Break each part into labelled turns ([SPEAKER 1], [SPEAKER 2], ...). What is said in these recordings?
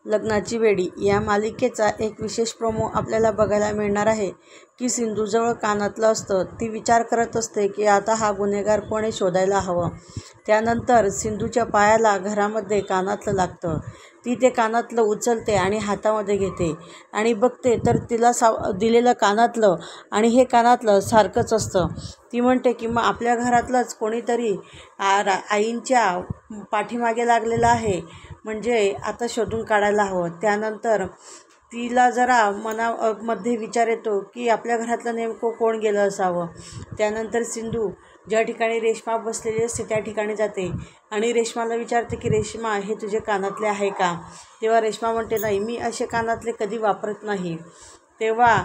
[SPEAKER 1] लग्नाची वेडी या मालिकेचा एक विशेष प्रोमो आपल्याला बघायला मिळणार आहे की सिंधूजवळ कानातलं असतं. ती विचार करत असते की आता हा गुन्हेगार कोण आहे शोधायला हवं. त्यानंतर सिंधूच्या पायाला घरामध्ये कानातलं लागतं. ती ते कानातलं उचलते आणि हातामध्ये घेते आणि बघते तर तिला दिलेलं कानातलं आणि हे कानातलं सारखंच असतं. ती म्हणते की मग आपल्या घरातलंच कोणीतरी आईंच्या पाठीमागे लागलेलं आहे, म्हणजे आता शोधून काढायला हवं. त्यानंतर तिला जरा मनामध्ये विचार येतो की आपल्या घरातलं नेमकं कोण गेलं असावं. त्यानंतर सिंधू ज्या ठिकाणी रेश्मा बसलेली असते त्या ठिकाणी जाते आणि रेश्माला विचारते की रेश्मा, हे तुझे कानातले आहे का? तेव्हा रेश्मा म्हणते, नाही, मी असे कानातले कधी वापरत नाही. तेव्हा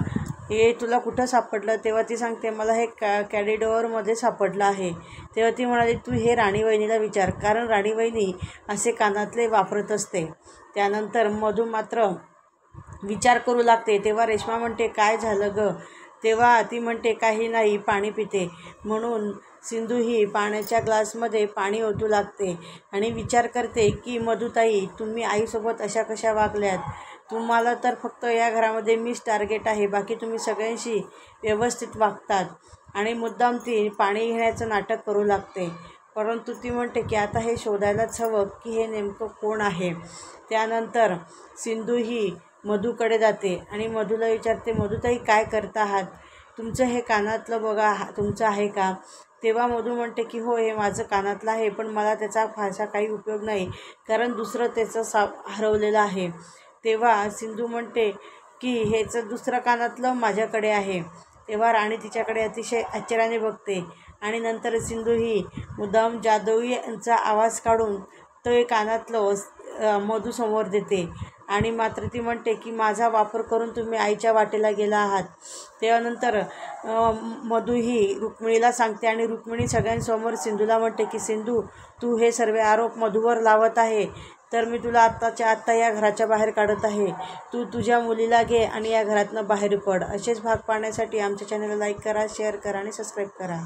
[SPEAKER 1] हे तुला कुठं सापडलं? तेव्हा ती सांगते, मला हे कॅरिडॉरमध्ये सापडलं आहे. तेव्हा ती म्हणाली, तू हे राणी वहिनीला विचार, कारण राणी वहिनी असे कानातले वापरत असते. त्यानंतर मधू मात्र विचार करू लागते. तेव्हा रेश्मा म्हणते, काय झालं गं? तेव्हा ती म्हणते, काही नाही, पाणी पिते. म्हणून सिंधू ही पाण्याच्या ग्लासमध्ये पाणी ओतू लागते आणि विचार करते की मधुताई, तुम्ही आईसोबत अशा कशा वागल्यात? तुम्हाला तर फक्त या घरामध्ये मीच टार्गेट आहे, बाकी तुम्ही सगळ्यांशी व्यवस्थित वागतात. आणि मुद्दाम ती पाणी घेण्याचं नाटक करू लागते. परंतु ती म्हणते की आता हे शोधायलाच हवं की हे नेमकं कोण आहे. त्यानंतर सिंधू ही मधूकडे जाते आणि मधूला विचारते, मधुताई, काय करता आहात? तुमचं हे कानातलं बघा, तुमचं आहे का? तेव्हा मधू म्हणते की हो, हे माझं कानातलं आहे, पण मला त्याचा फारसा काही उपयोग नाही, कारण दुसरं त्याचं हरवलेलं आहे. तेव्हा सिंधू म्हणते की हेचं दुसरं कानातलं माझ्याकडे आहे. तेव्हा राणी तिच्याकडे अतिशय आश्चर्याने बघते आणि नंतर सिंधू ही मुद्दाम जादूचा आवाज काढून तो एक कानातलं मधूसमोर देते आणि मात्र ती म्हणते की माझा वापर करून तुम्ही आईच्या वाटेला गेला आहात. तेव्हा मधू ही रुक्मिणीला सांगते आणि रुक्मिणी सगळ्यांसमोर सिंधूला म्हणते की सिंधू, तू हे सर्व आरोप मधूवर लावत आहे, तर मी तुला आत्ताच्या आत्ता या घराच्या बाहेर काढत आहे. तू तुझ्या मुलीला घे आणि या घरातनं बाहेर पड. असेच भाग पाहण्यासाठी आमच्या चॅनलला लाईक करा, शेअर करा आणि सबस्क्राईब करा.